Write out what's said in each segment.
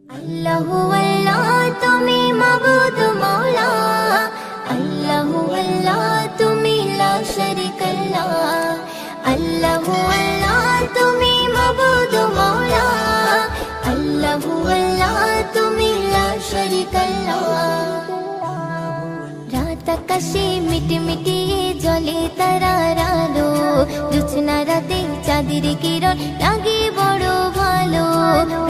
আল্লাহু আল্লাহ তুমি মাবুদ মওলা, আল্লাহু আল্লাহ তুমি লা শারীকাল্লাহ। আল্লাহু আল্লাহ তুমি মাবুদ মওলা, আল্লাহু আল্লাহ তুমি লা শারীকাল্লাহ। রাত আকাশে মিটমিটিয়ে জ্বলে তারার আলো, জোছনা রাতে চাঁদের কিরণ লাগে বড় ভালো।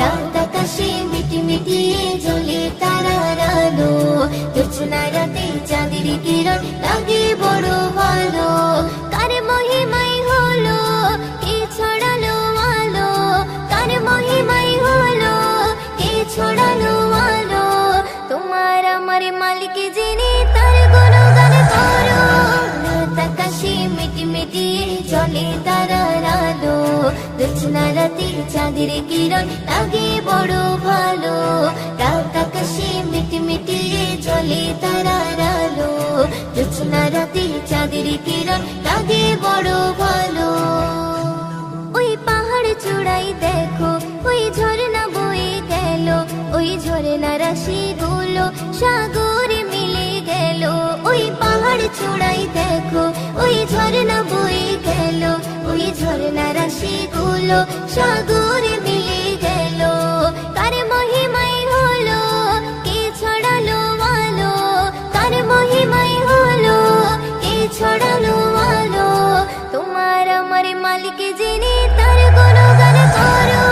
রাত আকাশে মিটমিটিয়ে জ্বলে তারার আলো, জোছনা রাতে চাঁদের কিরণ লাগে বড় ভালো। কার মহিমাই হলো কে ছড়ালো আলো, কার মহিমাই হলো কে ছড়ালো আলো। তোমার আমার মালিক যিনি তার গুণগান করো। রাত আকাশে মিটমিটিয়ে জ্বলে তারার আলো, জোছনা রাতে চাঁদের কিরণ লাগে বড় ভালো। রাত আকাশে মিটমিটিয়ে জ্বলে তারার আলো, জোছনা রাতে চাঁদের কিরণ লাগে বড় ভালো। ওই পাহাড় চূড়াই দেখো ওই ঝর্ণা বয়ে গেল, ওই ঝর্ণা রাশি গুলো সাগরে মিলে গেল। ওই পাহাড় চূড়াই দেখো ওই ঝর্ণা বয়ে গেল, ওই ঝর্ণা রাশি গুলো সাগরে মিলে গেল। কার মহিমাই হলো কে ছড়ালো আলো, কার মহিমাই হলো কে ছড়ালো আলো। তোমার আমার মালিক যিনি তার গুণগান করো।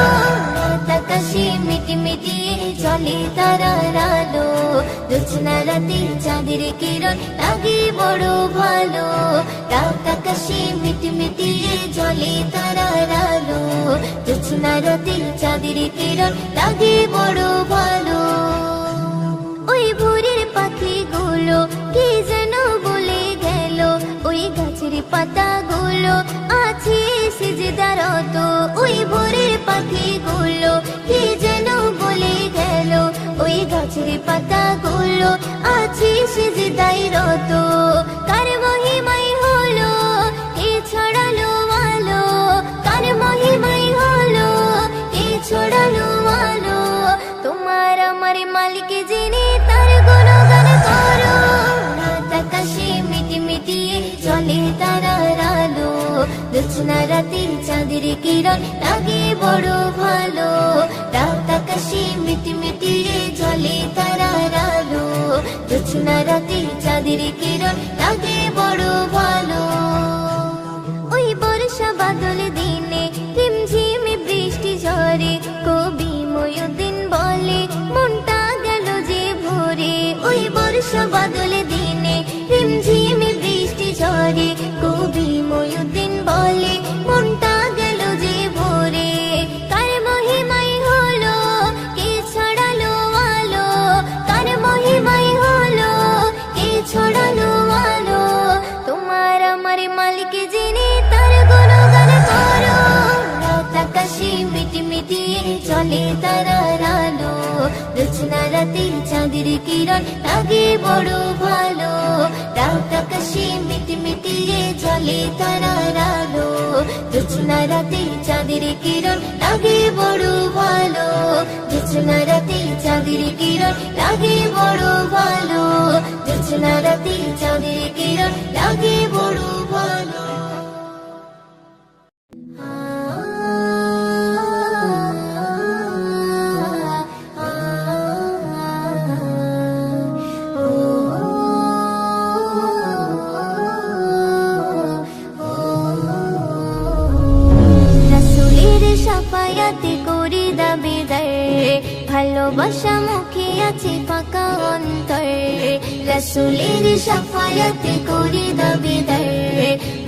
রাত আকাশে মিটমিটিয়ে জ্বলে তারার আলো, জোছনা রাতে চাঁদের কিরণ লাগে বড় ভালো। রাত আকাশে মিটমিটিয়ে জ্বলে তারার আলো, জোছনা রাতে চাঁদের কিরণ লাগে বড় ভালো। ওই ভোরের পাখিগুলো কি যেন বলে গেল, ওই গাছের পাতাগুলো আছে সিজদারত। ওই ভোরের পাখিগুলো কি যেন বলে গেল, ওই গাছের পাতাগুলো আছে সিজদারত। কার মহিমাই হলো কে ছড়ালো আলো, কার মহিমাই হলো কে ছড়ালো আলো। তোমার আমার মালিক যিনি তার গুণগান করো। রাত আকাশে মিটমিটিয়ে জ্বলে তারার আলো, জোছনা রাতে চাঁদের কিরণ লাগে বড় ভালো। রাত আকাশে মিটমিটিয়ে জ্বলে তারার আলো, জোছনা রাতে চাঁদের কিরণ লাগে বড় ভালো। ওই বর্ষা বাদল দিনে ঝিমঝিমে বৃষ্টি ঝরে, কবি ময়ূরদিন বলে মনটা গেল যে ভরে। ওই বর্ষা বাদল দিনে ঝিমঝিমে বৃষ্টি ঝরে, কবি ময়ূরদিন বলে মনটা গেল যে ভরে। কার মহিমাই হলো কে ছড়ালো আলো, কার মহিমাই হলো কে ছড়ালো আলো। তোমার আমার মালিক যিনি তার গুণগান করো। রাত আকাশে মিটমিটিয়ে জ্বলে তারার আলো, জোছনা রাতে চাঁদের কিরণ লাগে বড় ভালো। রাত আকাশে মিটমিটিয়ে জ্বলে তারার আলো, জোছনা রাতে চাঁদের কিরণ লাগে বড় ভালো। জোছনা রাতে চাঁদের কিরণ লাগে বড় ভালো, জোছনা রাতে চাঁদের কিরণ লাগে বড় ভালো। সাফায়াতে করি দাবিদার, ভালোবাসা মুখে আছে ফাঁকা অন্তর। রাসূলের সাফায়াতে করি দাবিদার,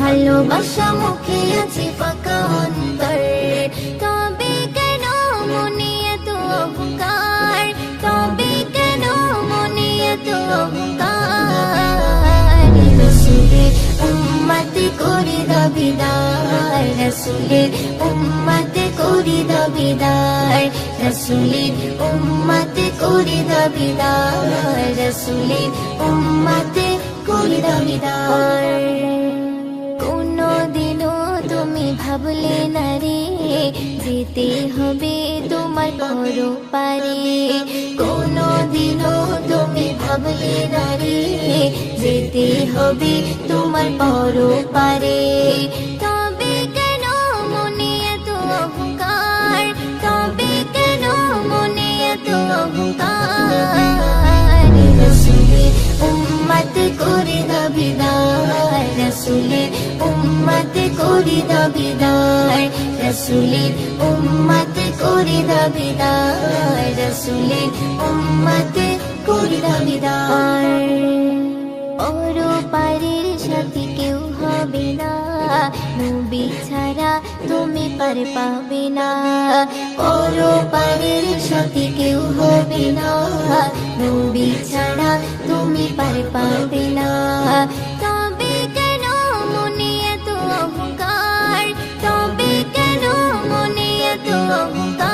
ভালোবাসা মুখে আছে ফাঁকা অন্তর। তবে কেন মনে এত অহংকার, তবে কেন মনে এত অহংকার। রাসূলের উম্মতে করি দাবিদার, রাসূলের উম্মতে করি দাবিদার, রাসূলের উম্মতে করি দাবিদার, রাসূলের উম্মতে করি দাবিদার। কোনদিনও তুমি ভাব ভাবলে না রে যেতে হবে তোমার পরপারে কোনদিনও তুমি ভাবলে না রে যেতে হবে তোমার পরপারে তবে কেন মনে এত অহংকার তবে কেন মনে এত অহংকার রসুলের উম্মত করে দাবিদার রসুলের উম্মত করে দাবিদার রসুলের উম্মত করে দাবিদার রসুলের উম্মত করে দাবিদার পরপারের সাথে কেউ হবে না নবী ছাড়া তুমি পার পাবে না পরপারের সাথে কেউ হবে না নবী ছাড়া তুমি পার পাবে না তবে কেন মনে এত অহংকার তবে কেন মনে এত অহংকার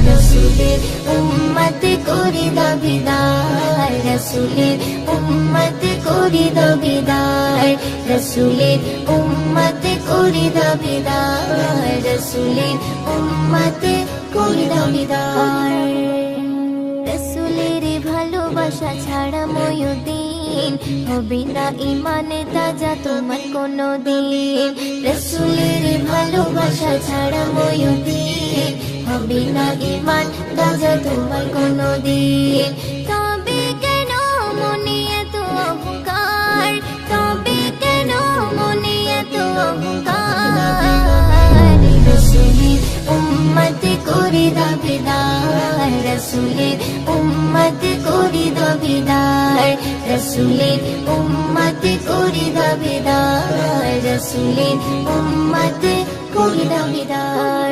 রসুলের উম্মত করে দাবিদার রসুলের উম্মত করে দাবিদার রসুলের উম্মত করে দাবিদার রসুলের উম্মত করে দাবিদার রসুলের ভালোবাসা ছাড়া ময়ূদিন হবে না ইমানে তাজা তোমার কোনো দিন রসুলের ভালোবাসা ছাড়া ময়ূদিন হবে না ইমান তাজা তোমার কোনো দিন তবে কেন মনে এত অহংকার তবে কেন মনে এত অহংকার রসুলের উম্মত করে দাবিদার রসুলের উম্মত করে দাবিদার রসুলের উম্মত করে দাবিদার রসুলের উম্মত করে দাবিদার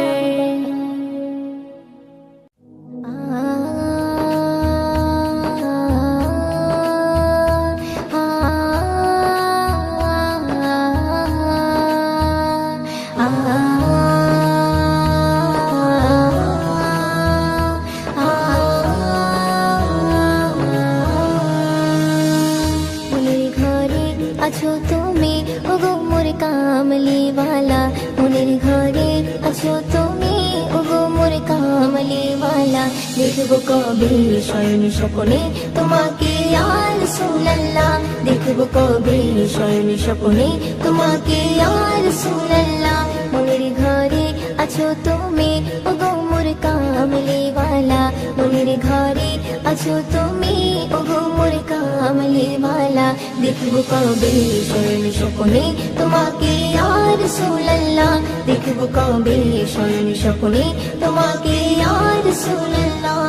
আছো তুমি ওগো মোর কামলিওয়ালা মনের ঘরে আছো তুমি ওগো মোর কামলিওয়ালা দেখবো কবে শয়ন স্বপ্নে তোমাকে ইয়া রাসূলুল্লাহ দেখবো কবে শয়ন স্বপ্নে তোমাকে ইয়া রাসূলুল্লাহ মনের ঘরে আছো তুমি ওগো মোর কামলিওয়ালা মনের ঘরে আছো তুমি ওগো মোর কামলিওয়ালা দেখবো কবে শয়ন স্বপ্নে তোমাকে ইয়া রাসূলুল্লাহ দেখবো কবে শয়ন স্বপ্নে তোমাকে ইয়া রাসূলুল্লাহ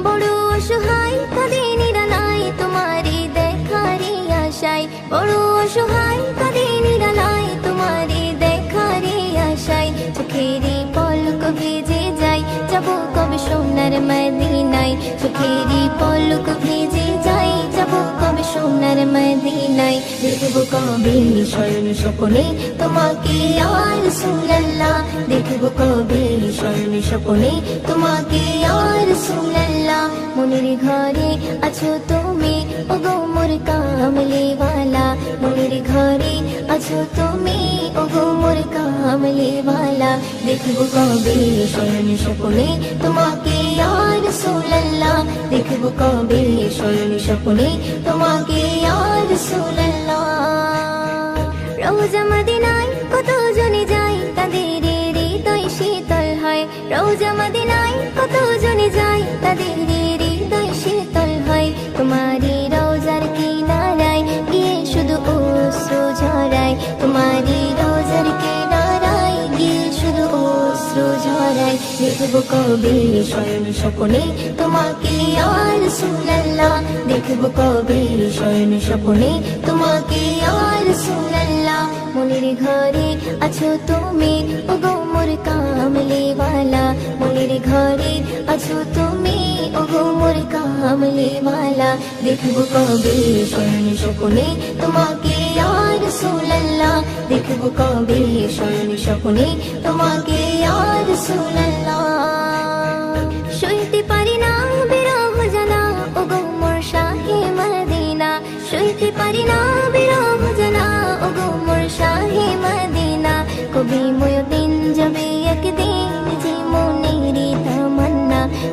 বড় অসহায় কাঁদে নিরালায় তোমারে দেখারে আশায় বড় অসহায় কাঁদে নিরালায় তোমারে দেখারে আশায় চোখেরই পলক ভেজে যায় যাবো কবে সোনার মদিনায় চোখেরই পলক ভেজে যায় যাবো কবে সোনার মদিনায় দেখবো কবে শয়ন স্বপ্নে তোমাকে ইয়া রাসূলুল্লাহ দেখবো কবে শয়ন স্বপ্নে তোমাকে ইয়া রাসূলুল্লাহ মনের ঘরে আছো তুমি ওগো মোর কামলিওয়ালা মনের ঘরে আছো তুমি ওগো মোর কামলিওয়ালা দেখবো কবে শয়ন স্বপ্নে তোমাকে ইয়া রাসূলুল্লাহ দেখবো কবে শয়ন স্বপ্নে তোমাকে ইয়া রাসূলুল্লাহ রওজা মদিনায় কত জনে যায় তাদের হৃদয় শীতল হয় রওজা মদিনায় কত জনে যায় তাদের হৃদয় শীতল হয় তোমারি রওজার কিনারায় গিয়ে শুধু অশ্রু ঝরায় তোমারি রওজার কিনারায় গিয়ে শুধু অশ্রু ঝরায় দেখবো কবে শয়ন স্বপ্নে তোমাকে ইয়া রাসূলুল্লাহ দেখবো কবে শয়ন স্বপ্নে তোমাকে ইয়া রাসূলুল্লাহ মনের ঘরে আছো তুমি ওগো মোর কামলিওয়ালা মনের ঘরে আছো তুমি ওগো মোর কামলিওয়ালা দেখবো কবে শয়ন স্বপ্নে তোমাকে ইয়া রাসূলুল্লাহ দেখবো কবে শয়ন স্বপ্নে তোমাকে ইয়া রাসূলুল্লাহ সইতে পারি না বিরহ জানা ওগো মোর শাহে মদিনা সইতে পারি না বিরহ জানা ওগো মোর শাহে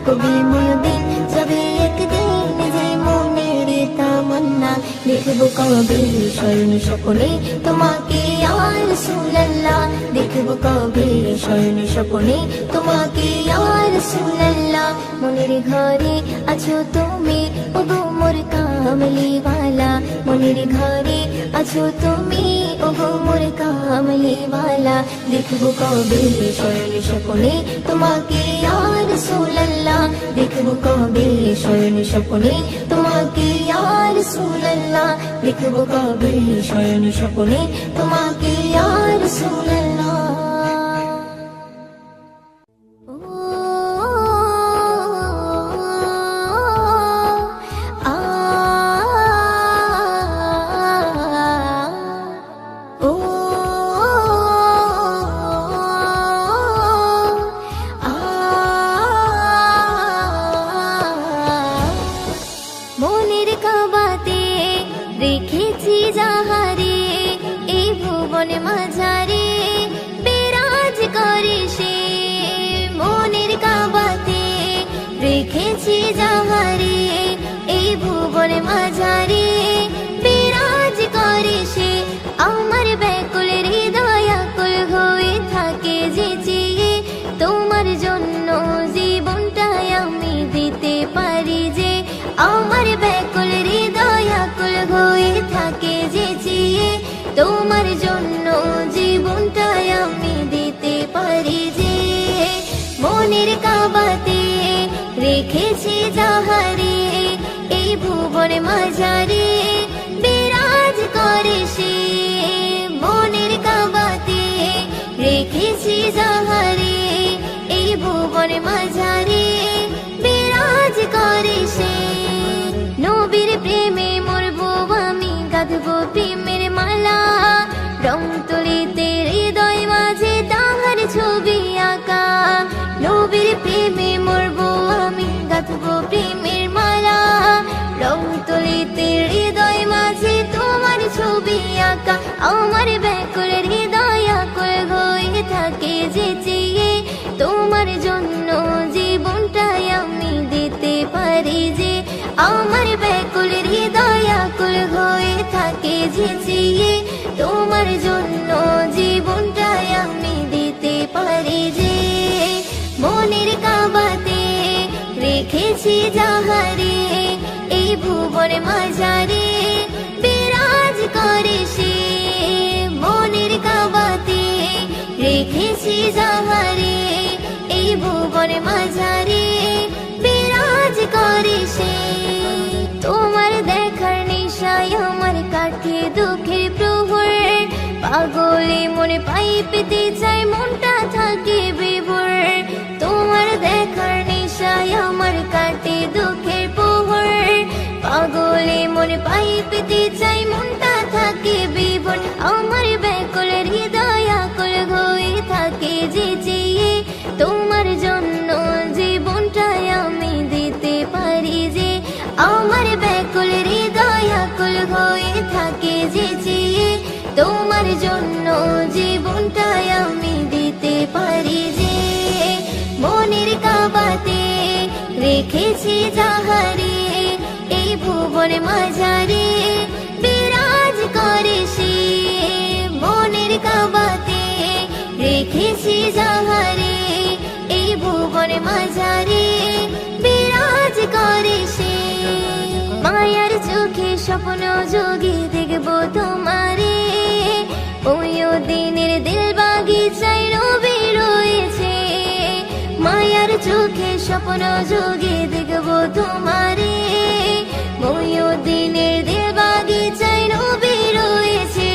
কবি ময়ূরদিন যাবে একদিন যে মনের তামান্না দেখবো কবে স্বর্ণ স্বপ্নে তোমাকে ইয়া রাসূলুল্লাহ দেখবো কবে স্বর্ণ স্বপ্নে তোমাকে ইয়া রাসূলুল্লাহ মনের ঘরে আছো তুমি ওগো মোর কামলিওয়ালা মনের ঘরে আছো তুমি ওগো মোর কামলিওয়ালা দেখবো কবে স্বর্ণ স্বপ্নে তোমাকে ইয়া রাসূলুল্লাহ দেখবো কবে স্বর্ণ স্বপ্নে তোমাকে ইয়া রাসূলুল্লাহ দেখবো কবে স্বর্ণ স্বপ্নে তোমাকে ইয়া রাসূলুল্লাহ মনের কাবাতে রেখেছি যাহারে এই ভুবন মাঝারে বিরাজ করে সে মনের কাবাতে রেখেছি যাহারে এই ভুবন মাঝারে বিরাজ করে সে আমার ব্যাকুল হৃদয় আকুল হয়ে থাকে যে চেয়ে তোমার জন্য জীবনটাই আমি দিতে পারি যে আমার ব্যাকুল হৃদয় আকুল হয়ে থাকে যে চেয়ে তোমার জন্য জীবনটাই আমি দিতে পারি যে মনের কাবাতে রেখেছি যাহারে এই ভুবন মাঝারে বিরাজ করে সে মনের কাবাতে রেখেছি যাহারে এই ভুবন মাঝারে বিরাজ করে সে নবীর প্রেমে মরবো আমি গাঁথবো প্রেমের মালা রং তুলিতে হৃদয় মাঝে তাহার ছবি আঁকা নবীর প্রেমে মরবো আমি গাঁথবো প্রেমের মালা রং তুলিতে হৃদয় মাঝে তোমার ছবি আঁকা আমার ব্যাকুল হৃদয় আকুল হয়ে থাকে যে চেয়ে তোমার জন্য জীবনটাই আমি দিতে পারি যে আমার ব্যাকুল হৃদয় আকুল হয়ে থাকে যে চেয়ে তোমার জন্য জীবনটাই আমি দিতে পারি যে মনের কাবাতে রেখেছি যাহারে এই ভুবন মাঝারে বিরাজ করে সে মনের কাবাতে রেখেছি যাহারে এই ভুবন মাঝারে বিরাজ করে সে তোমার দেখার নেশায় আমার কাটে দুঃখের প্রহর পাগলে মনে পাই পেতে চাই মনটা থাকে বিভোর তোমার দেখার নেশায় আমার কাটে দুঃখের প্রহর পাগলে মনে পাই পেতে চাই মনটা থাকে বিভোর আমার ব্যাকুল হৃদয় আকুল হয়ে থাকে যে চেয়ে তোমার জন্য জীবনটাই আমি দিতে পারি যে আমার ব্যাকুল হৃদয় আকুল হয়ে থাকে যে চেয়ে তোমার জন্য জীবনটাই আমি দিতে পারি যে মনের কাবাতে রেখেছি যাহারে এই ভুবন মাঝারে বিরাজ করে সে মনের কাবাতে রেখেছি যাহারে এই ভুবন মাঝারে বিরাজ করে সে মায়ার চোখে স্বপ্ন যোগে দেখবো তোমারে ওই দিনের দিল বাগিচায় রবি রয়েছে মায়ার চোখে স্বপ্ন যোগে দেখবো তোমারে ওই দিনের দিল বাগিচায় রবি রয়েছে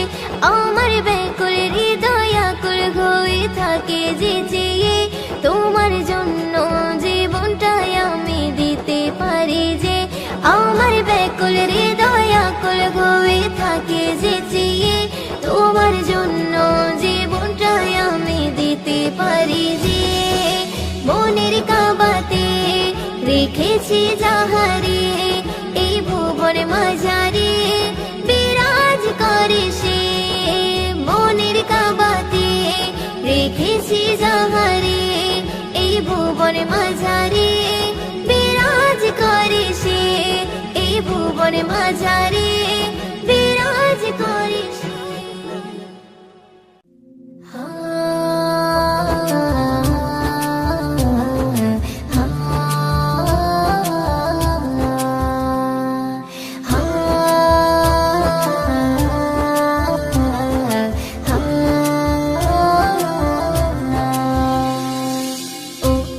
আমার ব্যাকুল হৃদয় আকুল হয়ে থাকে যে চেয়ে তোমার জন্য জীবনটাই আমি দিতে পারি যে আমার ব্যাকুল হৃদয় আকুল হয়ে থাকে যে চেয়ে তোমার জন্য জীবনটাই আমি দিতে পারি যে মনের কাবাতে রেখেছি যাহারে এই ভুবন মাঝারে বিরাজ করে সে মনের কাবাতে রেখেছি যাহারে এই ভুবন মাঝারে মোর মাঝারে বিরাজ করিস।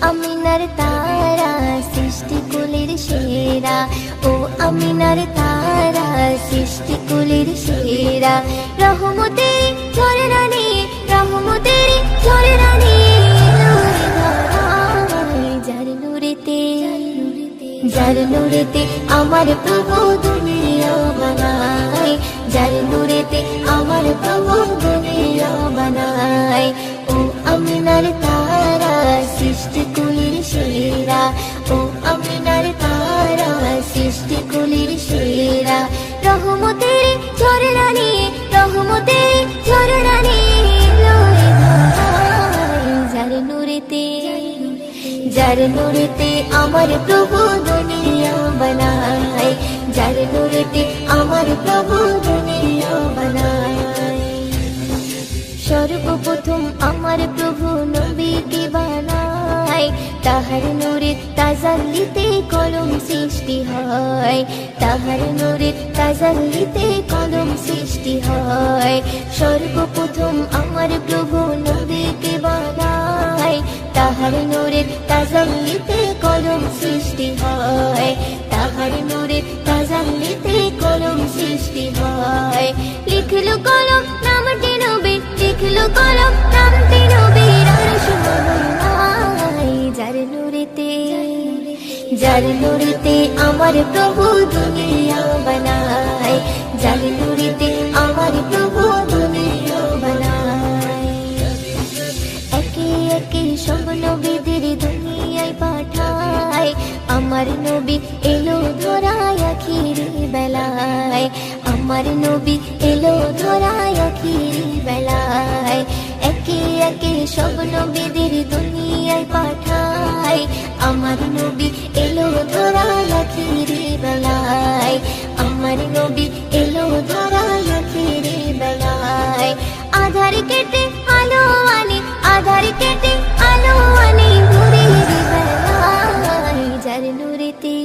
আমিনার তারা সৃষ্টি কুলের সেরা, ও আমিনার তারা সৃষ্টি কুলের সেরা, রহমতের ঝরনা নিয়ে, রহমতের ঝরনা নিয়ে যার নূরেতে, যার নূরেতে আমার প্রভু দুনিয়া বানায়, যার নূরেতে আমার প্রভু দুনিয়া বানায়। ও আমিনার তারা সৃষ্টি কুলের সেরা, ও আমিনার তারা সৃষ্টি কুলের সেরা, রহমতের ঝরনা নিয়ে, রহমতের ঝরনা নিয়ে যার নূরেতে, যার নূরেতে আমার প্রভু দুনিয়া বানায়, যার নূরেতে আমার প্রভু দুনিয়া বানায়। সর্বপ্রথম আমার প্রভু নবীকে বানায়, তাহার নূরে তাজাল্লিতে কলম সৃষ্টি হয়, তাহার নূরে তাজাল্লিতে কলম সৃষ্টি হয়। সর্বপ্রথম আমার প্রভু নবীকে বানায়, তাহার নূরে তাজাল্লিতে কলম সৃষ্টি হয়, তাহার নূরে তাজাল্লিতে কলম সৃষ্টি হয়। লিখলো কলম নামটি নবী, লিখলো কলম নামটি নবীর আরশ মহল্লায়, যার নূরেতে, যার নূরেতে আমার প্রভু দুনিয়া বানায়, যার নূরেতে আমার প্রভু দুনিয়া বানায়। একে একে সব নবীদের দুনিয়ায় পাঠায়, আমার নবী এলো ধরায় আখিরি বেলায়, আমার নবী এলো ধরায় আখিরি বেলায়। একে একে সব নবীদের দুনিয়ায় পাঠায়, আমার নবী এলো ধরায় আখিরি বেলায়, আমার নবী এলো ধরায় আখিরি বেলায়। আধার কেটে আলো আনে, আধার কেটে আলো আনে ভোরের বেলায়, যার নূরেতে,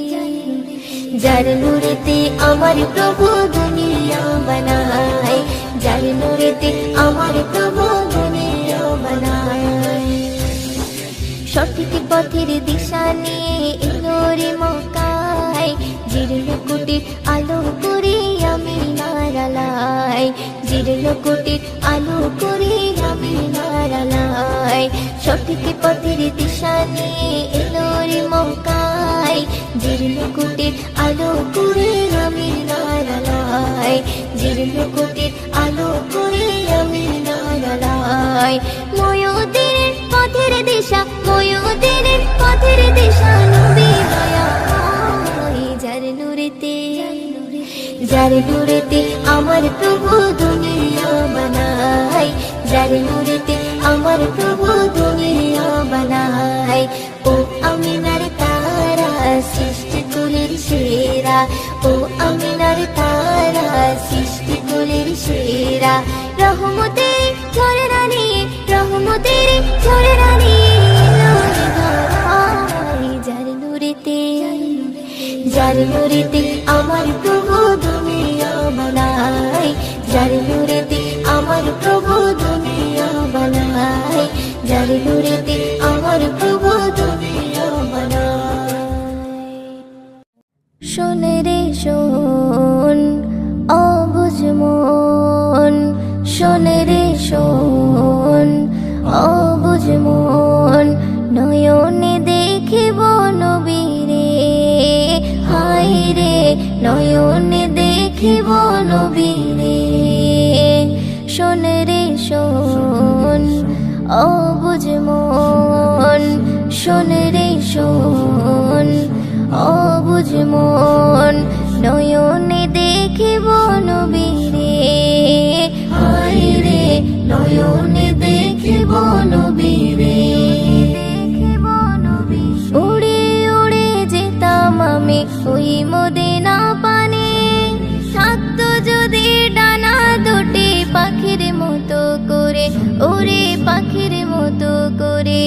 যার নূরেতে আমার প্রভু দুনিয়া বানায়, যার নূরেতে আমার প্রভু দুনিয়া বানায়। সঠিক পথের দিশা নিয়ে এলো রে মক্কায়, জীর্ণ কুটির আলো করে আমিনার আলায়, জীর্ণ কুটির আলো করে আমিনার আলায়। সঠিক পথের দিশা নিয়ে এলো রে মক্কায়, জীর্ণ কুটির আলো করে আমিনার আলায়, জীর্ণ কুটির আলো করে আমিনার আলায়। ময়ূরের পথের দিশা, ময়ূরের পথের দিশা নবী দয়াময়, যার নূরেতে, যার নূরেতে আমার প্রভু দুনিয়া বানায়, যার নূরেতে আমার প্রভু দুনিয়া বানায়। ও আমিনার তারা সৃষ্টি কুলের সেরা, ও আমিনার তারা সৃষ্টি কুলের সেরা, রহমতের ঝরনা নিয়ে, রহমতের ঝরনা নিয়ে যার নূরেতে, যার নূরেতে আমার প্রভু দুনিয়া বানায়, যার নূরেতে আমার প্রভু দুনিয়া বানায়, যার নূরেতে আমার প্রভু দুনিয়া বানায়। শোন রে শোন অবুঝ মন, শোন রে শোন অবুঝ মন, নয়নে দেখিব নবীরে, হায় রে নয়নে দেখিব নবীরে। শোন রে শোন অবুঝ মন, শোন রে শোন অবুঝ মন, নয়নে দেখিব নবীরে, হায় রে নয়নে দেখিব নবীরে। উড়ে উড়ে যেতাম আমি ওই মদিনা পানে, ওরে পাখির মতো করে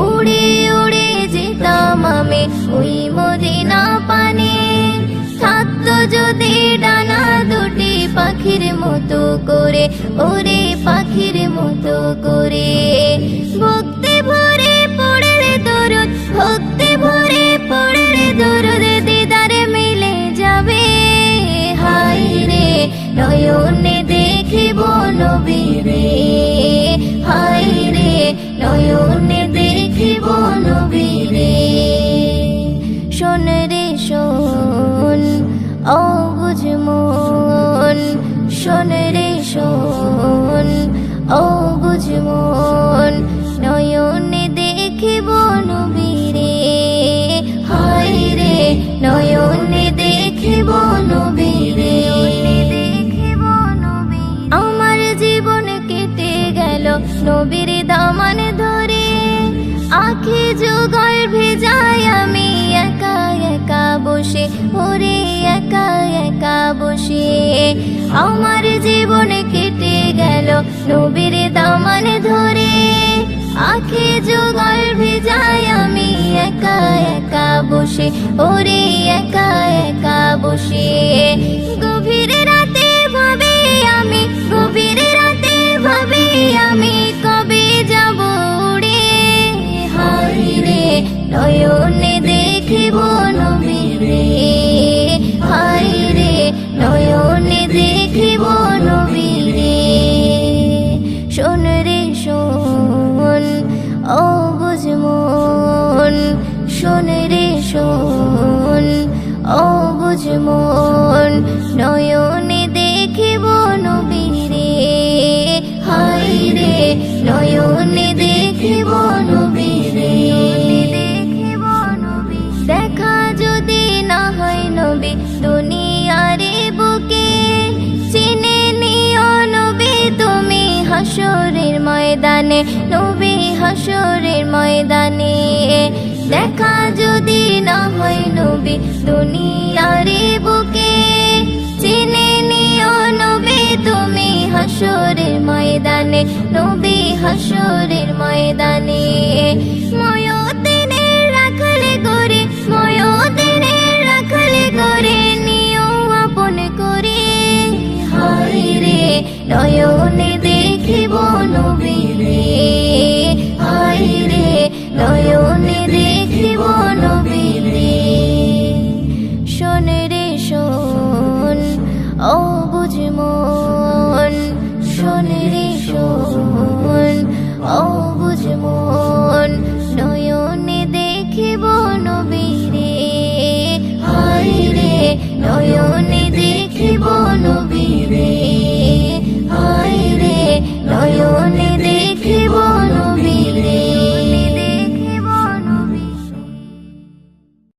উড়ে উড়ে যেতাম আমি ওই মদিনা পানে। থাকতো যদি ডানা দুটি পাখির মতো করে ওরে পাখির মতো করে। ভক্তি ভরে পড়ে রে দরুদ, ভক্তি ভরে পড়ে রে দরুদ, দিদারে মিলে যাবে। হায় রে নয়নে দেখিব নবীরে, হায় রে নয়নে দেখিব নবীরে। শোন রে শোন অবুঝ মন, শোন রে শোন অবুঝ মন, নয়নে দেখিব নবীরে। হায় রে নয়নে দেখিব নবীরে। আমার জীবন কেটে গেল নবীর দামান ধরে, আখি যুগল ভেজায় আমি একা একা বসে ওরে একা একা বসে। আমার জীবন কেটে গেল নবীর দামান ধরে, আখি যুগল ভেজায় আমি একা একা বসে ওরে একা একা বসে। গভীর রাতে ভাবে আমি, গভীর রাতে ভাবে আমি কবে যাব উড়ে। হায় রে নয়নে দেখিব নবীরে, হায় রে নয়নে দেখিব নবীরে। শোন রে শোন অবুঝ মন, শোন রে শোন অবুঝ মন, নয়নে দেখিব নবীরে। হায় রে নয়নে দেখিব নবীরে। দেখা যদি না হয় নবী দুনিয়ারে বুকে, চিনে নিও নবী তুমি হাসরের ময়দানে, নবী হাসরের ময়দানে। দেখা যদি না হয় নবী দুনিয়ারে বুকে, চিনে নিও নবী তুমি হাসরের ময়দানে, নবী হাসরের ময়দানে। ময়দিনের রাখালে করে, ময়দিনের রাখালে করে নিও আপন করে। হায় রে নয়নে দেখিব নবীরে, হায় রে নয়নে দেখিব নবীরে। শোন রে শোন অবুঝ মন, শোন রে শোন অবুঝ মন।